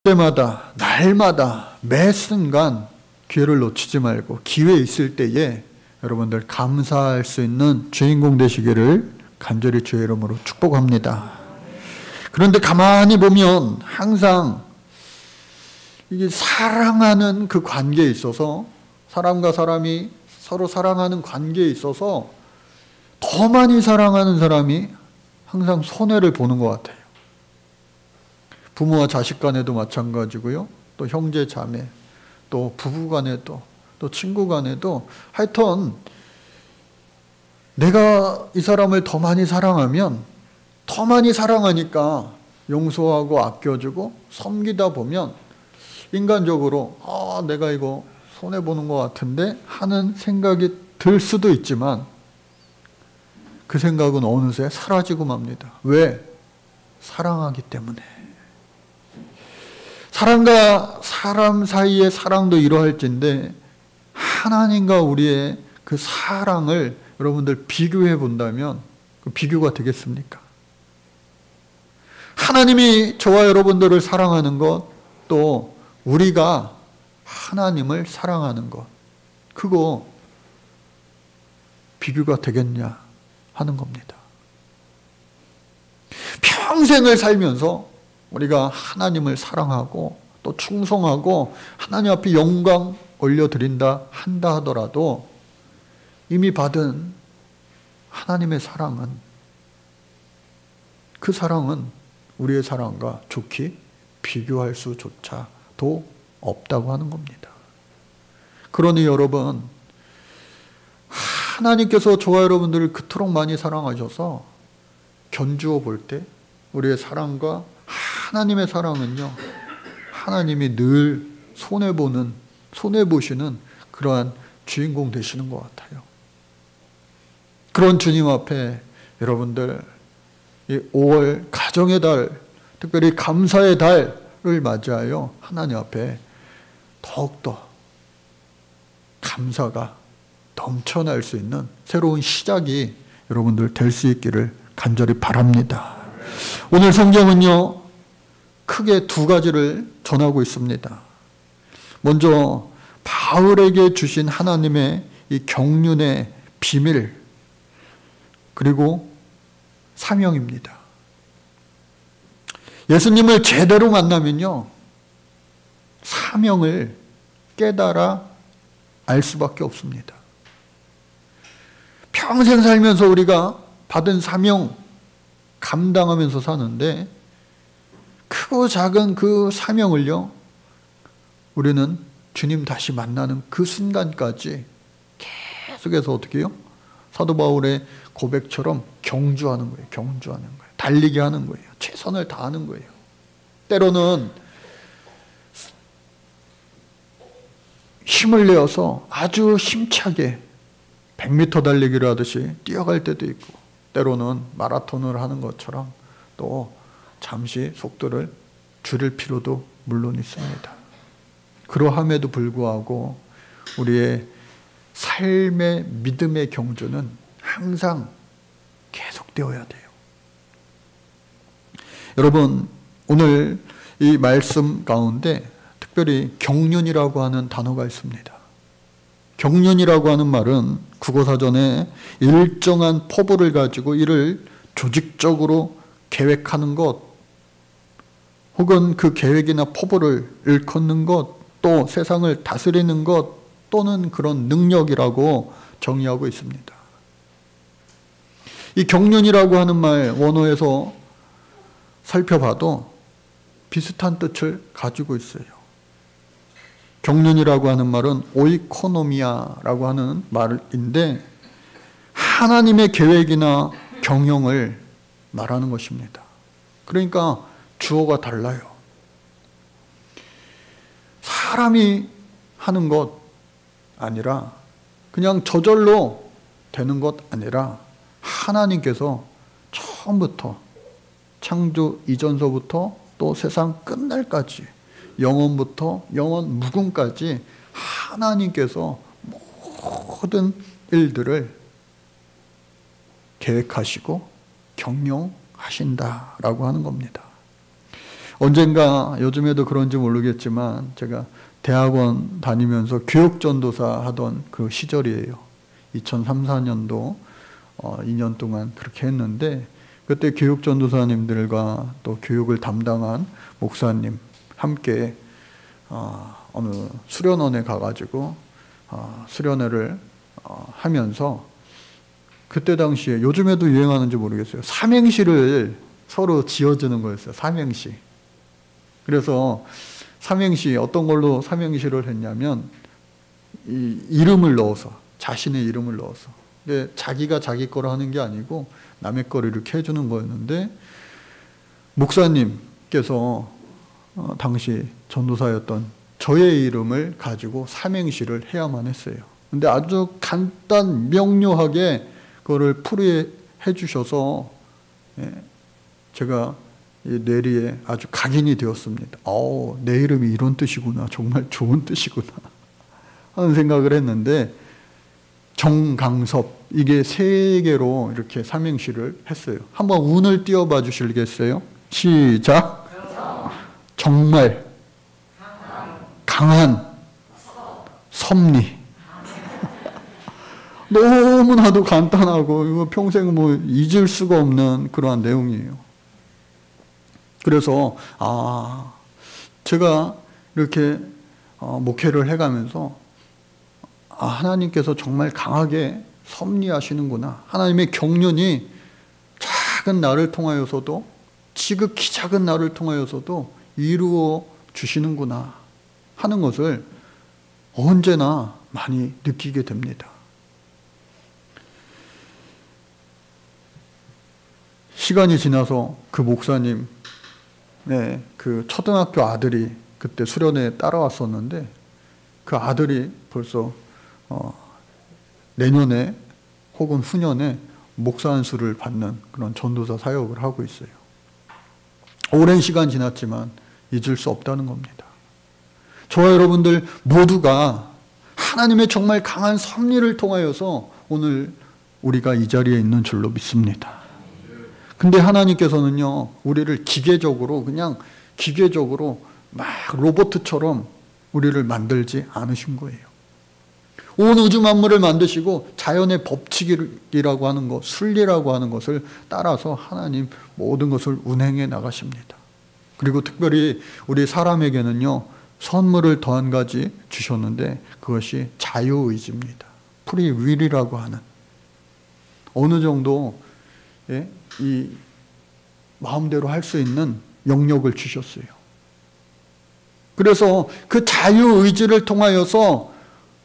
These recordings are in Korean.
때마다, 날마다, 매 순간 기회를 놓치지 말고 기회 있을 때에 여러분들 감사할 수 있는 주인공 되시기를 간절히 주의 이름으로 축복합니다. 그런데 가만히 보면 항상 이게 사랑하는 그 관계에 있어서, 사람과 사람이 서로 사랑하는 관계에 있어서 더 많이 사랑하는 사람이 항상 손해를 보는 것 같아요. 부모와 자식 간에도 마찬가지고요. 또 형제 자매, 또 부부 간에도, 또 친구 간에도, 하여튼 내가 이 사람을 더 많이 사랑하면, 더 많이 사랑하니까 용서하고 아껴주고 섬기다 보면 인간적으로 내가 이거 손해보는 것 같은데 하는 생각이 들 수도 있지만 그 생각은 어느새 사라지고 맙니다. 왜? 사랑하기 때문에. 사람과 사람 사이의 사랑도 이러할진데 하나님과 우리의 그 사랑을 여러분들 비교해 본다면 그 비교가 되겠습니까? 하나님이 저와 여러분들을 사랑하는 것, 또 우리가 하나님을 사랑하는 것, 그거 비교가 되겠냐 하는 겁니다. 평생을 살면서 우리가 하나님을 사랑하고 또 충성하고 하나님 앞에 영광 올려드린다 한다 하더라도 이미 받은 하나님의 사랑은, 그 사랑은 우리의 사랑과 좋게 비교할 수조차도 없다고 하는 겁니다. 그러니 여러분, 하나님께서 저와 여러분들을 그토록 많이 사랑하셔서 견주어 볼 때 우리의 사랑과 하나님의 사랑은요, 하나님이 늘 손해보시는 그러한 주인공 되시는 것 같아요. 그런 주님 앞에 여러분들 이 5월 가정의 달, 특별히 감사의 달을 맞이하여 하나님 앞에 더욱더 감사가 넘쳐날 수 있는 새로운 시작이 여러분들 될 수 있기를 간절히 바랍니다. 오늘 성경은요, 크게 두 가지를 전하고 있습니다. 먼저 바울에게 주신 하나님의 이 경륜의 비밀, 그리고 사명입니다. 예수님을 제대로 만나면요, 사명을 깨달아 알 수밖에 없습니다. 평생 살면서 우리가 받은 사명 감당하면서 사는데 크고 작은 그 사명을요, 우리는 주님 다시 만나는 그 순간까지 계속해서 어떻게 해요? 사도 바울의 고백처럼 경주하는 거예요. 경주하는 거예요. 달리게 하는 거예요. 최선을 다하는 거예요. 때로는 힘을 내어서 아주 힘차게 100m 달리기를 하듯이 뛰어갈 때도 있고, 때로는 마라톤을 하는 것처럼 또 잠시 속도를 줄일 필요도 물론 있습니다. 그러함에도 불구하고 우리의 삶의 믿음의 경주는 항상 계속되어야 돼요. 여러분, 오늘 이 말씀 가운데 특별히 경륜이라고 하는 단어가 있습니다. 경륜이라고 하는 말은 국어사전에 일정한 포부를 가지고 이를 조직적으로 계획하는 것, 혹은 그 계획이나 포부를 일컫는 것, 또 세상을 다스리는 것, 또는 그런 능력이라고 정의하고 있습니다. 이 경륜이라고 하는 말 원어에서 살펴봐도 비슷한 뜻을 가지고 있어요. 경륜이라고 하는 말은 오이코노미아라고 하는 말인데 하나님의 계획이나 경영을 말하는 것입니다. 그러니까 주어가 달라요. 사람이 하는 것 아니라, 그냥 저절로 되는 것 아니라 하나님께서 처음부터 창조 이전서부터 또 세상 끝날까지, 영원부터 영원 무궁까지 하나님께서 모든 일들을 계획하시고 경영하신다라고 하는 겁니다. 언젠가 요즘에도 그런지 모르겠지만 제가 대학원 다니면서 교육전도사 하던 그 시절이에요. 2003, 4년도 2년 동안 그렇게 했는데 그때 교육전도사님들과 또 교육을 담당한 목사님 함께 어느 수련원에 가가지고 수련회를 하면서 그때 당시에 요즘에도 유행하는지 모르겠어요. 삼행시를 서로 지어주는 거였어요. 삼행시. 그래서 삼행시 어떤 걸로 삼행시를 했냐면 이름을 넣어서 자신의 이름을 넣어서 근데 자기가 자기 거로 하는 게 아니고 남의 거를 이렇게 해주는 거였는데 목사님께서 당시 전도사였던 저의 이름을 가지고 삼행시를 해야만 했어요. 근데 아주 간단 명료하게 그거를 풀이해 주셔서 제가 뇌리에 아주 각인이 되었습니다. 내 이름이 이런 뜻이구나. 정말 좋은 뜻이구나 하는 생각을 했는데 정강섭 이게 3개로 이렇게 삼행시를 했어요. 한번 운을 띄워봐 주시겠어요? 시작. 정말 강한 섭리. 너무나도 간단하고 이거 평생 뭐 잊을 수가 없는 그러한 내용이에요. 그래서 제가 이렇게 목회를 해가면서 하나님께서 정말 강하게 섭리하시는구나. 하나님의 경륜이 작은 나를 통하여서도 지극히 작은 나를 통하여서도 이루어 주시는구나 하는 것을 언제나 많이 느끼게 됩니다. 시간이 지나서 그 목사님 그 초등학교 아들이 그때 수련회에 따라왔었는데 그 아들이 벌써 내년에 혹은 후년에 목사 안수를 받는 그런 전도사 사역을 하고 있어요. 오랜 시간 지났지만 잊을 수 없다는 겁니다. 저와 여러분들 모두가 하나님의 정말 강한 섭리를 통하여서 오늘 우리가 이 자리에 있는 줄로 믿습니다. 근데 하나님께서는요, 우리를 그냥 기계적으로 막 로봇처럼 우리를 만들지 않으신 거예요. 온 우주 만물을 만드시고 자연의 법칙이라고 하는 것, 순리라고 하는 것을 따라서 하나님 모든 것을 운행해 나가십니다. 그리고 특별히 우리 사람에게는요, 선물을 더 한 가지 주셨는데 그것이 자유의지입니다. 프리윌이라고 하는 어느 정도 이 마음대로 할 수 있는 영역을 주셨어요. 그래서 그 자유의지를 통하여서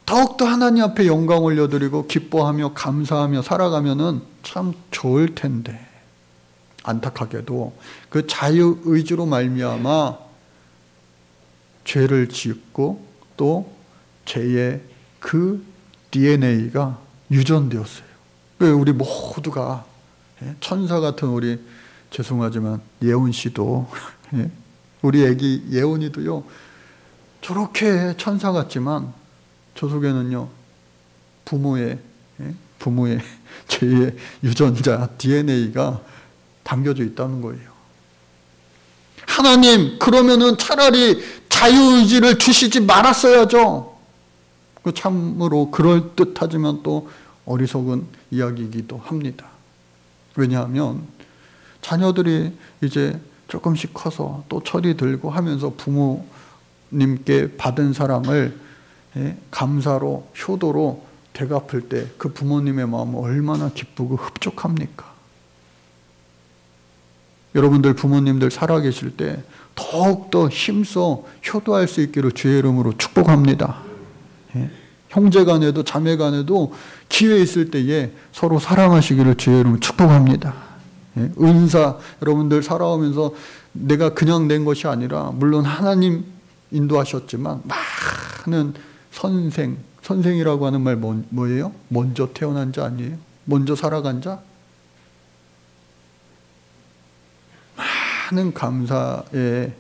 더욱더 하나님 앞에 영광 올려드리고 기뻐하며 감사하며 살아가면은 참 좋을 텐데 안타깝게도 그 자유의지로 말미암아 죄를 짓고 또 죄의 그 DNA가 유전되었어요. 우리 모두가 천사 같은 우리 죄송하지만 예훈 씨도 우리 애기 예훈이도요 저렇게 천사 같지만 저 속에는요 부모의 죄의 유전자 DNA가 담겨져 있다는 거예요. 하나님 그러면은 차라리 자유의지를 주시지 말았어야죠. 그 참으로 그럴듯하지만 또 어리석은 이야기이기도 합니다. 왜냐하면 자녀들이 이제 조금씩 커서 또 철이 들고 하면서 부모님께 받은 사랑을 감사로 효도로 되갚을 때 그 부모님의 마음은 얼마나 기쁘고 흡족합니까? 여러분들 부모님들 살아계실 때 더욱더 힘써 효도할 수 있기를 주의 이름으로 축복합니다. 형제 간에도 자매 간에도 기회 있을 때에 서로 사랑하시기를 주의 이름으로 축복합니다. 은사 여러분들 살아오면서 내가 그냥 낸 것이 아니라 물론 하나님 인도하셨지만 많은 선생이라고 하는 말 뭐예요? 먼저 태어난 자 아니에요? 먼저 살아간 자? 많은 감사의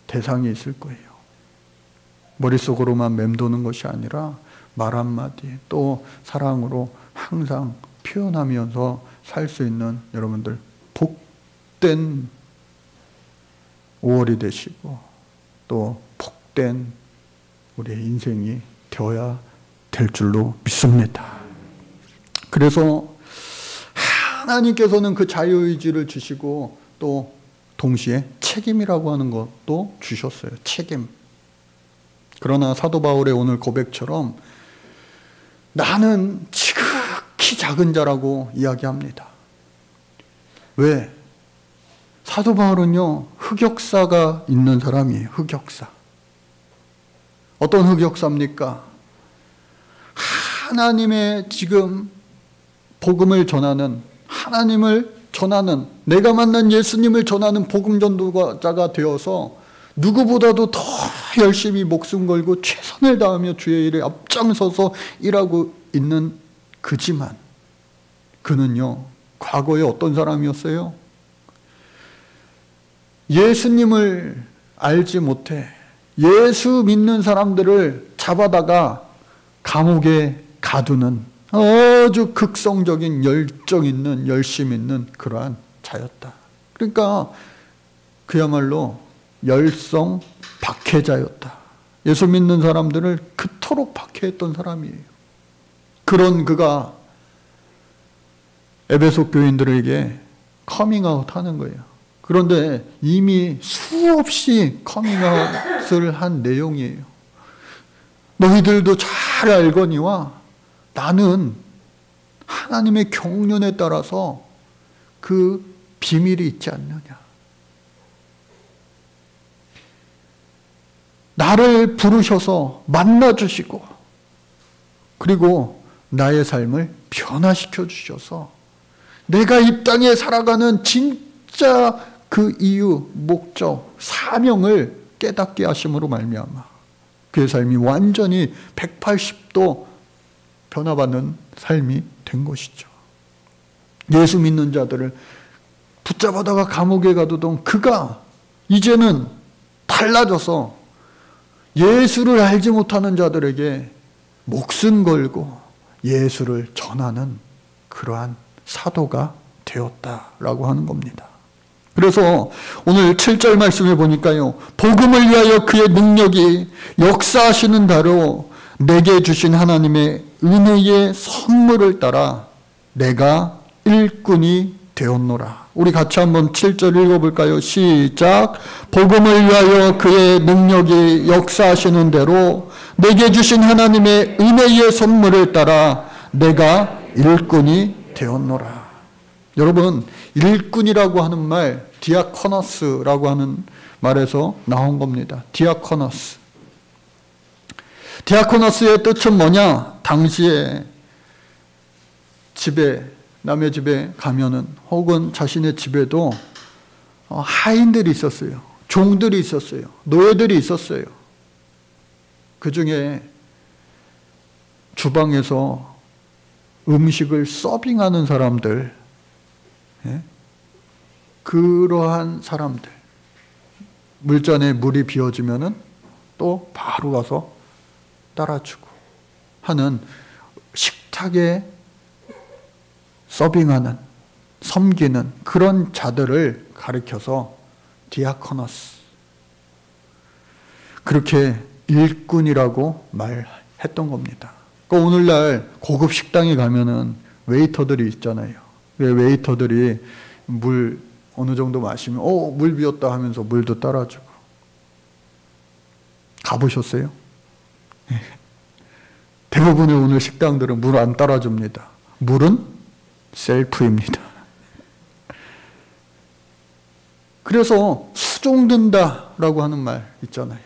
대상이 있을 거예요. 머릿속으로만 맴도는 것이 아니라 말 한마디 또 사랑으로 항상 표현하면서 살 수 있는 여러분들 복된 5월이 되시고 또 복된 우리의 인생이 되어야 될 줄로 믿습니다. 그래서 하나님께서는 그 자유의지를 주시고 또 동시에 책임이라고 하는 것도 주셨어요. 책임. 그러나 사도 바울의 오늘 고백처럼 나는 지극히 작은 자라고 이야기합니다. 왜? 사도 바울은요, 흑역사가 있는 사람이에요. 흑역사. 어떤 흑역사입니까? 하나님의 지금 복음을 전하는, 하나님을 전하는, 내가 만난 예수님을 전하는 복음 전도자가 되어서 누구보다도 더 열심히 목숨 걸고 최선을 다하며 주의 일에 앞장서서 일하고 있는 그지만 그는요, 과거에 어떤 사람이었어요? 예수님을 알지 못해 예수 믿는 사람들을 잡아다가 감옥에 가두는 아주 극성적인 열정 있는, 열심 있는 그러한 자였다. 그러니까 그야말로 열성 박해자였다. 예수 믿는 사람들을 그토록 박해했던 사람이에요. 그런 그가 에베소 교인들에게 커밍아웃 하는 거예요. 그런데 이미 수없이 커밍아웃을 한 내용이에요. 너희들도 잘 알거니와 나는 하나님의 경륜에 따라서 그 비밀이 있지 않느냐. 나를 부르셔서 만나주시고 그리고 나의 삶을 변화시켜 주셔서 내가 이 땅에 살아가는 진짜 그 이유, 목적, 사명을 깨닫게 하심으로 말미암아 그의 삶이 완전히 180도 변화받는 삶이 된 것이죠. 예수 믿는 자들을 붙잡아다가 감옥에 가두던 그가 이제는 달라져서 예수를 알지 못하는 자들에게 목숨 걸고 예수를 전하는 그러한 사도가 되었다라고 하는 겁니다. 그래서 오늘 7절 말씀에 보니까요, 복음을 위하여 그의 능력이 역사하시는 대로 내게 주신 하나님의 은혜의 선물을 따라 내가 일꾼이 되었노라. 우리 같이 한번 7절 읽어볼까요? 시작. 복음을 위하여 그의 능력이 역사하시는 대로 내게 주신 하나님의 은혜의 선물을 따라 내가 일꾼이 되었노라. 여러분, 일꾼이라고 하는 말, 디아코너스라고 하는 말에서 나온 겁니다. 디아코너스. 디아코너스의 뜻은 뭐냐? 당시에 집에, 남의 집에 가면은 혹은 자신의 집에도 하인들이 있었어요. 종들이 있었어요. 노예들이 있었어요. 그 중에 주방에서 음식을 서빙하는 사람들, 그러한 사람들, 물잔에 물이 비어지면은 또 바로 가서 따라주고 하는 식탁에 서빙하는, 섬기는 그런 자들을 가리켜서 디아코너스, 그렇게 일꾼이라고 말했던 겁니다. 그러니까 오늘날 고급 식당에 가면은 웨이터들이 있잖아요. 웨이터들이 물 어느 정도 마시면 물 비었다 하면서 물도 따라주고. 가보셨어요? 대부분의 오늘 식당들은 물 안 따라줍니다. 물은 셀프입니다. 그래서 수종든다라고 하는 말 있잖아요.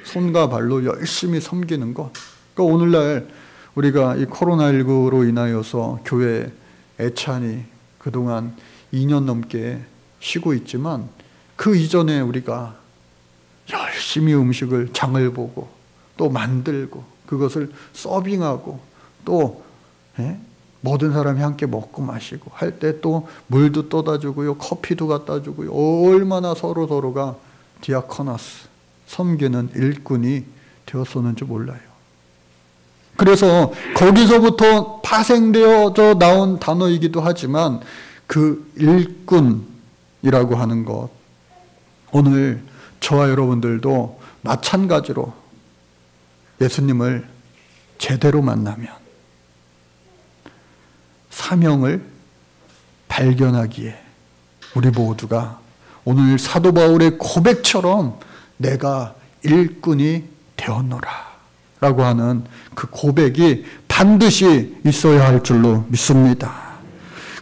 손과 발로 열심히 섬기는 것. 그러니까 오늘날 우리가 이 코로나19로 인하여서 교회 애찬이 그동안 2년 넘게 쉬고 있지만 그 이전에 우리가 열심히 음식을 장을 보고 또 만들고 그것을 서빙하고 또 모든 사람이 함께 먹고 마시고 할 때 또 물도 떠다 주고요, 커피도 갖다 주고요. 얼마나 서로가 디아코너스, 섬기는 일꾼이 되었었는지 몰라요. 그래서 거기서부터 파생되어져 나온 단어이기도 하지만 그 일꾼이라고 하는 것, 오늘 저와 여러분들도 마찬가지로 예수님을 제대로 만나면 사명을 발견하기에 우리 모두가 오늘 사도 바울의 고백처럼 내가 일꾼이 되었노라 라고 하는 그 고백이 반드시 있어야 할 줄로 믿습니다.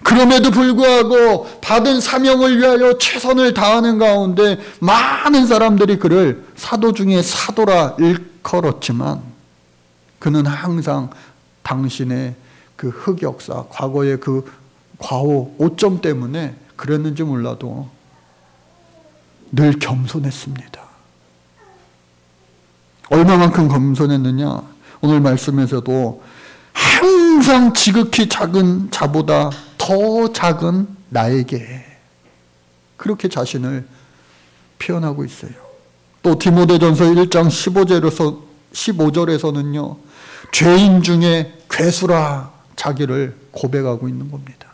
그럼에도 불구하고 받은 사명을 위하여 최선을 다하는 가운데 많은 사람들이 그를 사도 중에 사도라 일컬었지만 그는 항상 당신의 그 흑역사, 과거의 그 과오, 오점 때문에 그랬는지 몰라도 늘 겸손했습니다. 얼마만큼 겸손했느냐? 오늘 말씀에서도 항상 지극히 작은 자보다 더 작은 나에게 그렇게 자신을 표현하고 있어요. 또 디모데전서 1장 15절에서는요. 죄인 중에 괴수라 자기를 고백하고 있는 겁니다.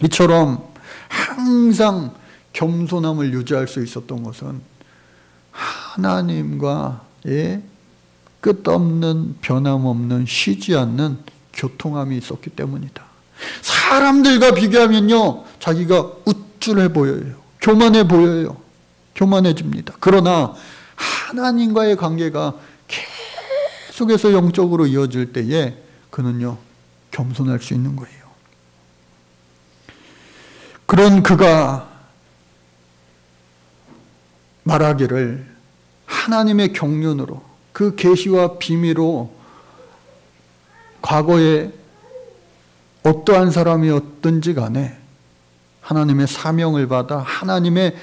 이처럼 항상 겸손함을 유지할 수 있었던 것은 하나님과의 끝없는 변함없는 쉬지 않는 교통함이 있었기 때문이다. 사람들과 비교하면요 자기가 우쭐해 보여요. 교만해 보여요. 교만해집니다. 그러나 하나님과의 관계가 계속해서 영적으로 이어질 때에 그는요 겸손할 수 있는 거예요. 그런 그가 말하기를 하나님의 경륜으로 그 계시와 비밀로 과거에 어떠한 사람이었든지 간에 하나님의 사명을 받아 하나님의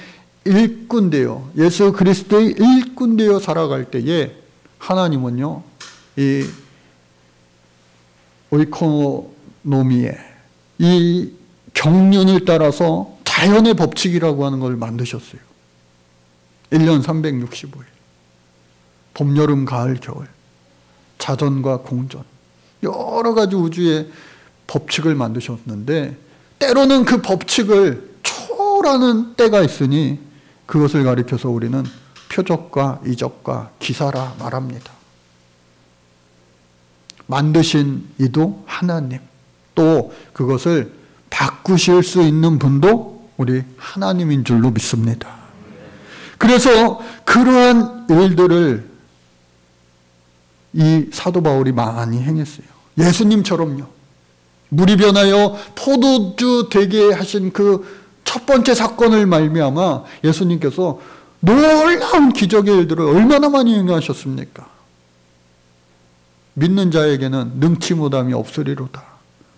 일꾼 되어 예수 그리스도의 일꾼 되어 살아갈 때에 하나님은요 이 오이코노미에 이 경륜을 따라서 자연의 법칙이라고 하는 걸 만드셨어요. 1년 365일 봄, 여름, 가을, 겨울 자전과 공전 여러 가지 우주의 법칙을 만드셨는데 때로는 그 법칙을 초월하는 때가 있으니 그것을 가리켜서 우리는 표적과 이적과 기사라 말합니다. 만드신 이도 하나님, 또 그것을 바꾸실 수 있는 분도 우리 하나님인 줄로 믿습니다. 그래서 그러한 일들을 이 사도 바울이 많이 행했어요. 예수님처럼요. 물이 변하여 포도주 되게 하신 그 첫 번째 사건을 말미암아 예수님께서 놀라운 기적의 일들을 얼마나 많이 행하셨습니까? 믿는 자에게는 능치 못함이 없으리로다.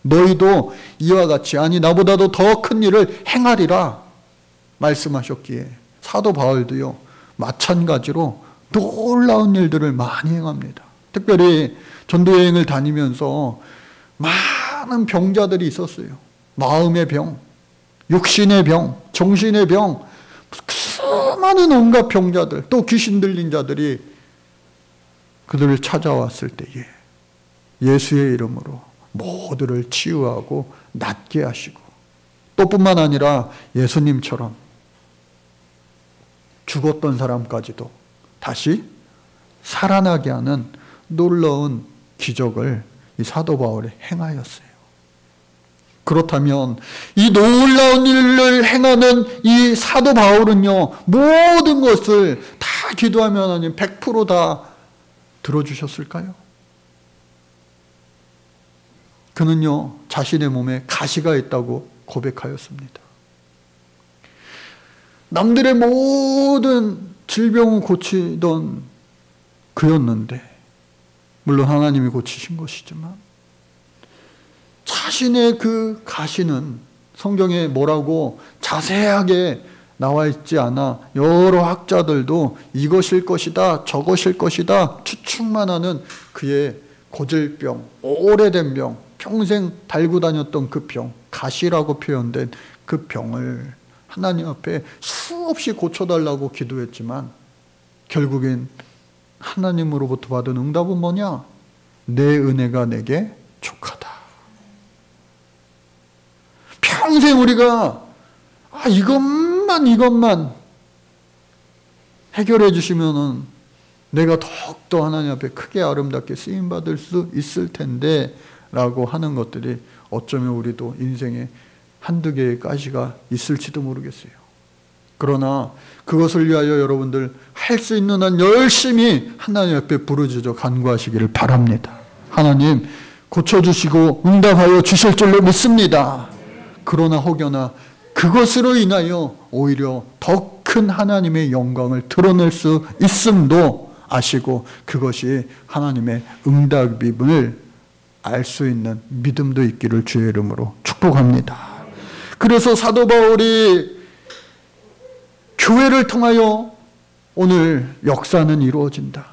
너희도 이와 같이 아니 나보다도 더 큰 일을 행하리라 말씀하셨기에 사도 바울도요 마찬가지로 놀라운 일들을 많이 행합니다. 특별히 전도여행을 다니면서 많은 병자들이 있었어요. 마음의 병, 육신의 병, 정신의 병, 수많은 온갖 병자들, 또 귀신 들린 자들이 그들을 찾아왔을 때에 예수의 이름으로 모두를 치유하고 낫게 하시고 또 뿐만 아니라 예수님처럼 죽었던 사람까지도 다시 살아나게 하는 놀라운 기적을 이 사도 바울이 행하였어요. 그렇다면 이 놀라운 일을 행하는 이 사도 바울은요 모든 것을 다 기도하면 하나님 100% 다 들어주셨을까요? 그는요 자신의 몸에 가시가 있다고 고백하였습니다. 남들의 모든 질병을 고치던 그였는데 물론 하나님이 고치신 것이지만 자신의 그 가시는 성경에 뭐라고 자세하게 나와 있지 않아 여러 학자들도 이것일 것이다 저것일 것이다 추측만 하는 그의 고질병, 오래된 병, 평생 달고 다녔던 그 병, 가시라고 표현된 그 병을 하나님 앞에 수없이 고쳐달라고 기도했지만 결국엔 하나님으로부터 받은 응답은 뭐냐? 내 은혜가 내게 족하다. 평생 우리가 이것만 해결해 주시면은 내가 더욱더 하나님 앞에 크게 아름답게 쓰임받을 수 있을 텐데 라고 하는 것들이 어쩌면 우리도 인생에 한두 개의 가시가 있을지도 모르겠어요. 그러나 그것을 위하여 여러분들 할 수 있는 한 열심히 하나님 앞에 부르짖어 간구하시기를 바랍니다. 하나님 고쳐주시고 응답하여 주실 줄로 믿습니다. 그러나 혹여나 그것으로 인하여 오히려 더 큰 하나님의 영광을 드러낼 수 있음도 아시고 그것이 하나님의 응답임을 알 수 있는 믿음도 있기를 주의 이름으로 축복합니다. 그래서 사도 바울이 교회를 통하여 오늘 역사는 이루어진다.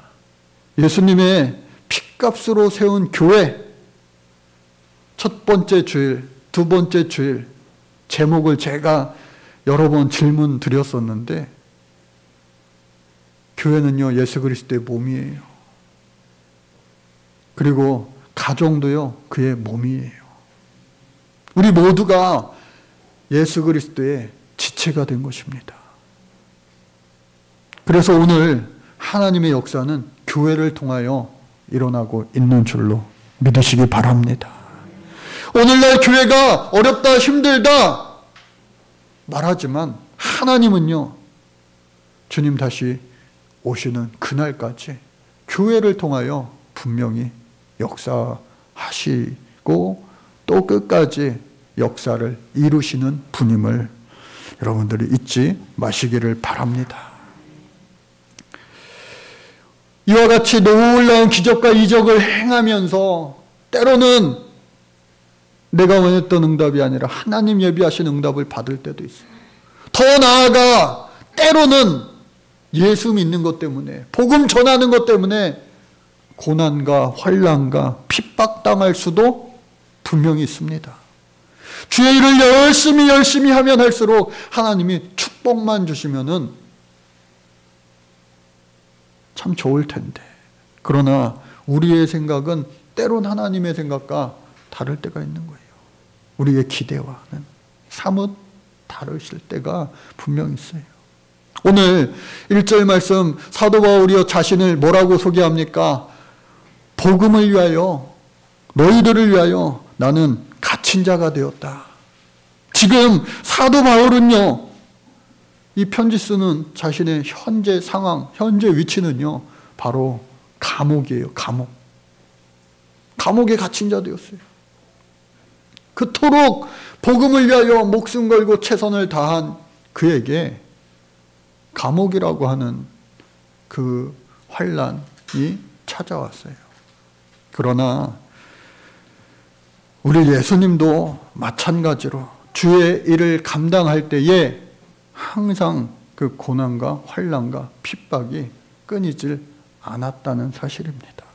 예수님의 핏값으로 세운 교회, 첫 번째 주일, 두 번째 주일 제목을 제가 여러 번 질문 드렸었는데 교회는요 예수 그리스도의 몸이에요. 그리고 가정도요 그의 몸이에요. 우리 모두가 예수 그리스도의 지체가 된 것입니다. 그래서 오늘 하나님의 역사는 교회를 통하여 일어나고 있는 줄로 믿으시기 바랍니다. 오늘날 교회가 어렵다 힘들다 말하지만 하나님은요 주님 다시 오시는 그날까지 교회를 통하여 분명히 역사하시고 또 끝까지 역사를 이루시는 분임을 여러분들이 잊지 마시기를 바랍니다. 이와 같이 놀라운 기적과 이적을 행하면서 때로는 내가 원했던 응답이 아니라 하나님 예비하신 응답을 받을 때도 있어요. 더 나아가 때로는 예수 믿는 것 때문에 복음 전하는 것 때문에 고난과 환난과 핍박당할 수도 분명히 있습니다. 주의 일을 열심히 하면 할수록 하나님이 축복만 주시면은 참 좋을 텐데 그러나 우리의 생각은 때론 하나님의 생각과 다를 때가 있는 거예요. 우리의 기대와는 사뭇 다르실 때가 분명히 있어요. 오늘 1절 말씀 사도 바울이 자신을 뭐라고 소개합니까? 복음을 위하여 너희들을 위하여 나는 갇힌 자가 되었다. 지금 사도 바울은요 이 편지 쓰는 자신의 현재 상황, 현재 위치는요 바로 감옥이에요. 감옥에 갇힌 자 되었어요. 그토록 복음을 위하여 목숨 걸고 최선을 다한 그에게 감옥이라고 하는 그 환난이 찾아왔어요. 그러나 우리 예수님도 마찬가지로 주의 일을 감당할 때에 항상 그 고난과 환난과 핍박이 끊이질 않았다는 사실입니다.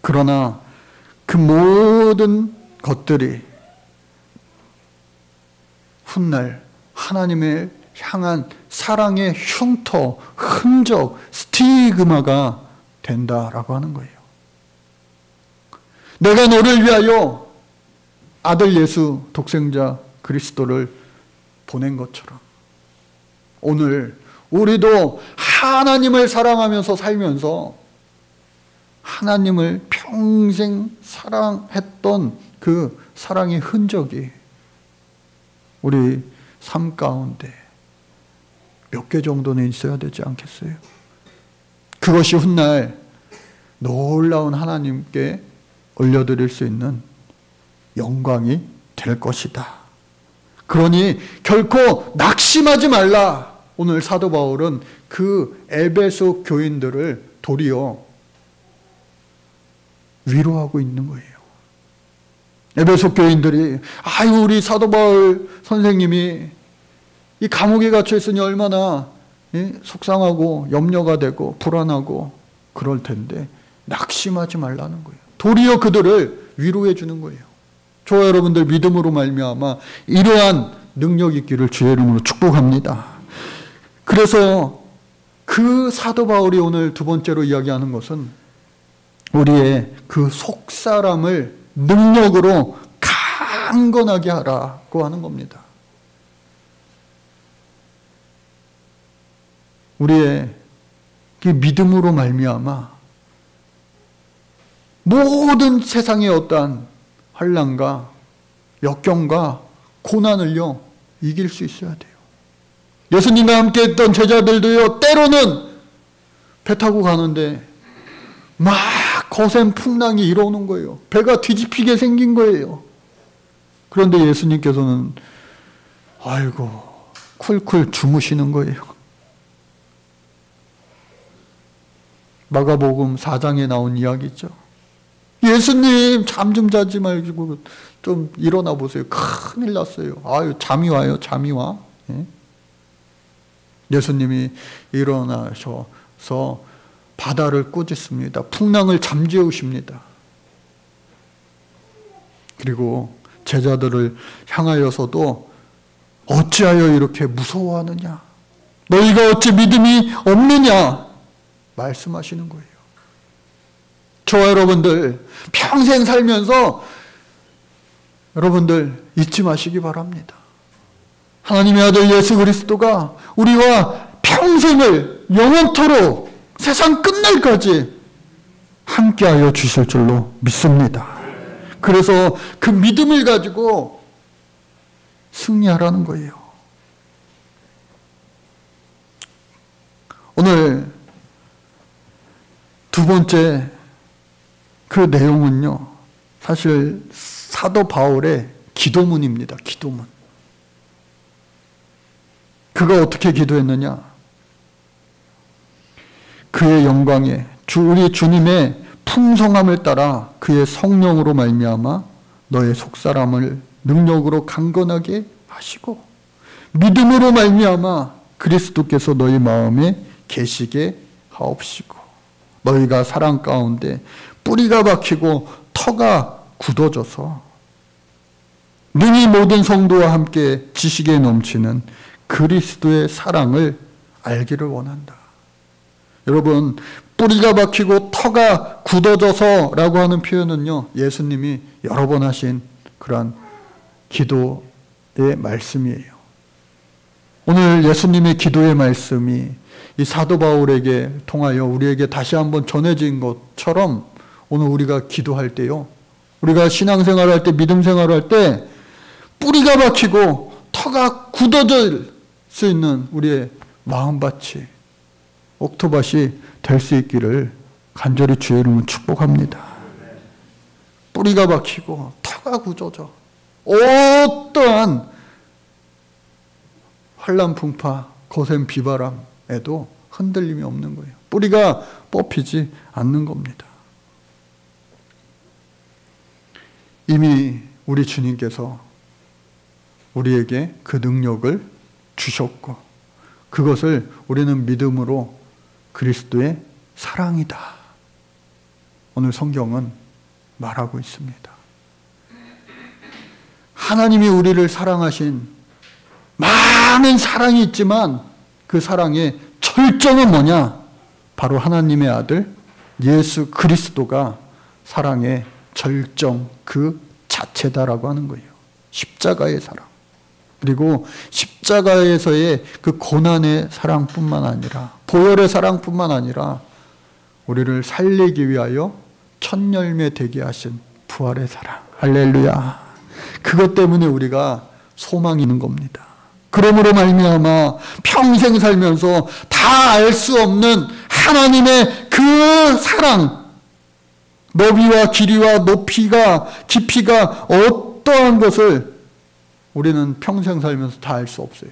그러나 그 모든 것들이 훗날 하나님을 향한 사랑의 흉터, 흔적, 스티그마가 된다라고 하는 거예요. 내가 너를 위하여 아들 예수 독생자 그리스도를 보낸 것처럼 오늘 우리도 하나님을 사랑하면서 살면서 하나님을 평생 사랑했던 그 사랑의 흔적이 우리 삶 가운데 몇 개 정도는 있어야 되지 않겠어요? 그것이 훗날 놀라운 하나님께 올려드릴 수 있는 영광이 될 것이다. 그러니 결코 낙심하지 말라. 오늘 사도 바울은 그 에베소 교인들을 도리어 위로하고 있는 거예요. 에베소 교인들이 아유 우리 사도 바울 선생님이 이 감옥에 갇혀 있으니 얼마나 속상하고 염려가 되고 불안하고 그럴 텐데 낙심하지 말라는 거예요. 도리어 그들을 위로해 주는 거예요. 저와 여러분들 믿음으로 말미암아 이러한 능력 있기를 주의 이름으로 축복합니다. 그래서 그 사도 바울이 오늘 두 번째로 이야기하는 것은 우리의 그 속사람을 능력으로 강건하게 하라고 하는 겁니다. 우리의 그 믿음으로 말미암아 모든 세상의 어떠한 환난과 역경과 고난을요 이길 수 있어야 돼요. 예수님과 함께 했던 제자들도요 때로는 배 타고 가는데 막 거센 풍랑이 일어오는 거예요. 배가 뒤집히게 생긴 거예요. 그런데 예수님께서는 아이고 쿨쿨 주무시는 거예요. 마가복음 4장에 나온 이야기죠. 예수님 잠 좀 자지 말고 좀 일어나 보세요. 큰일 났어요. 아유 잠이 와요. 잠이 와. 예? 예수님이 일어나셔서 바다를 꾸짖습니다. 풍랑을 잠재우십니다. 그리고 제자들을 향하여서도 어찌하여 이렇게 무서워하느냐? 너희가 어찌 믿음이 없느냐? 말씀하시는 거예요. 저와 여러분들 평생 살면서 여러분들 잊지 마시기 바랍니다. 하나님의 아들 예수 그리스도가 우리와 평생을 영원토록 세상 끝날까지 함께하여 주실 줄로 믿습니다. 그래서 그 믿음을 가지고 승리하라는 거예요. 오늘 두 번째 그 내용은요, 사실 사도 바울의 기도문입니다. 기도문. 그가 어떻게 기도했느냐? 그의 영광에 우리 주님의 풍성함을 따라 그의 성령으로 말미암아 너의 속사람을 능력으로 강건하게 하시고 믿음으로 말미암아 그리스도께서 너희 마음에 계시게 하옵시고 너희가 사랑 가운데 뿌리가 박히고 터가 굳어져서 능히 모든 성도와 함께 지식에 넘치는 그리스도의 사랑을 알기를 원한다. 여러분, 뿌리가 박히고 터가 굳어져서 라고 하는 표현은요, 예수님이 여러 번 하신 그러한 기도의 말씀이에요. 오늘 예수님의 기도의 말씀이 이 사도 바울에게 통하여 우리에게 다시 한번 전해진 것처럼 오늘 우리가 기도할 때요, 우리가 신앙생활할 때, 믿음생활할 때 뿌리가 박히고 터가 굳어질 수 있는 우리의 마음밭이, 옥토밭이 될 수 있기를 간절히 주의 이름으로 축복합니다. 뿌리가 박히고 터가 굳어져 어떠한 환난 풍파, 거센 비바람에도 흔들림이 없는 거예요. 뿌리가 뽑히지 않는 겁니다. 이미 우리 주님께서 우리에게 그 능력을 주셨고 그것을 우리는 믿음으로 그리스도의 사랑이다. 오늘 성경은 말하고 있습니다. 하나님이 우리를 사랑하신 많은 사랑이 있지만 그 사랑의 절정은 뭐냐? 바로 하나님의 아들 예수 그리스도가 사랑의 절정 그 자체다라고 하는 거예요. 십자가의 사랑. 그리고 십자가에서의 그 고난의 사랑뿐만 아니라 보혈의 사랑뿐만 아니라 우리를 살리기 위하여 첫 열매 되게 하신 부활의 사랑. 할렐루야. 그것 때문에 우리가 소망이 있는 겁니다. 그러므로 말미암아 평생 살면서 다 알 수 없는 하나님의 그 사랑, 너비와 길이와 높이가 깊이가 어떠한 것을 우리는 평생 살면서 다 알 수 없어요.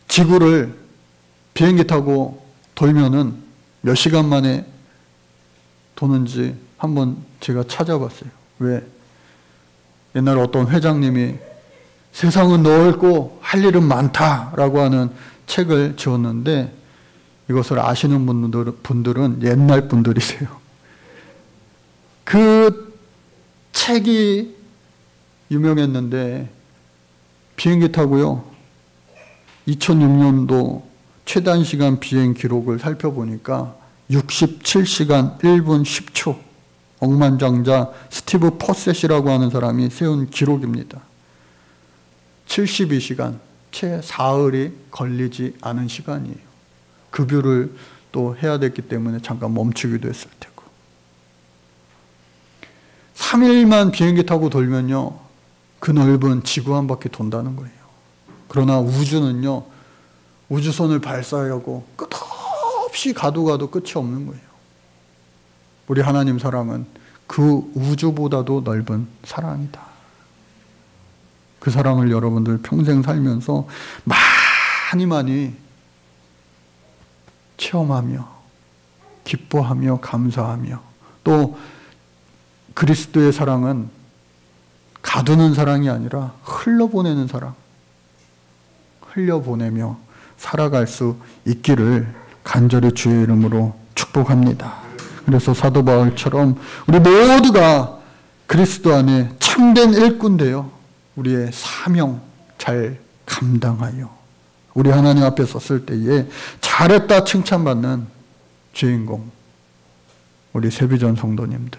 지구를 비행기 타고 돌면은 몇 시간 만에 도는지 한번 제가 찾아봤어요. 왜? 옛날에 어떤 회장님이 세상은 넓고 할 일은 많다라고 하는 책을 지었는데 이것을 아시는 분들은 옛날 분들이세요. 그 책이 유명했는데 비행기 타고요 2006년도 최단시간 비행 기록을 살펴보니까 67시간 1분 10초 억만장자 스티브 퍼셋이라고 하는 사람이 세운 기록입니다. 72시간 채 사흘이 걸리지 않은 시간이에요. 급유를 또 해야 됐기 때문에 잠깐 멈추기도 했을 테고. 3일만 비행기 타고 돌면요, 그 넓은 지구 한 바퀴 돈다는 거예요. 그러나 우주는요, 우주선을 발사하고 끝없이 가도 끝이 없는 거예요. 우리 하나님 사랑은 그 우주보다도 넓은 사랑이다. 그 사랑을 여러분들 평생 살면서 많이 체험하며 기뻐하며 감사하며, 또 그리스도의 사랑은 가두는 사랑이 아니라 흘려보내는 사랑, 흘려보내며 살아갈 수 있기를 간절히 주의 이름으로 축복합니다. 그래서 사도 바울처럼 우리 모두가 그리스도 안에 참된 일꾼 되어 우리의 사명 잘 감당하여 우리 하나님 앞에 섰을 때에 잘했다 칭찬받는 주인공, 우리 세비전 성도님들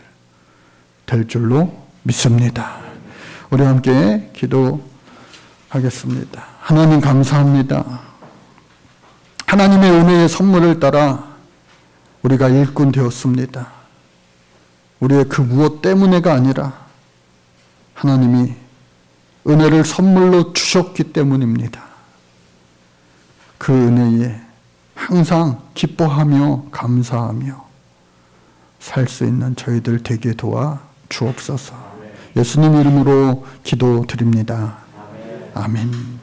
될 줄로 믿습니다. 우리 함께 기도하겠습니다. 하나님 감사합니다. 하나님의 은혜의 선물을 따라 우리가 일꾼 되었습니다. 우리의 그 무엇 때문에가 아니라 하나님이 은혜를 선물로 주셨기 때문입니다. 그 은혜에 항상 기뻐하며 감사하며 살 수 있는 저희들 되게 도와 주옵소서. 예수님 이름으로 기도드립니다. 아멘.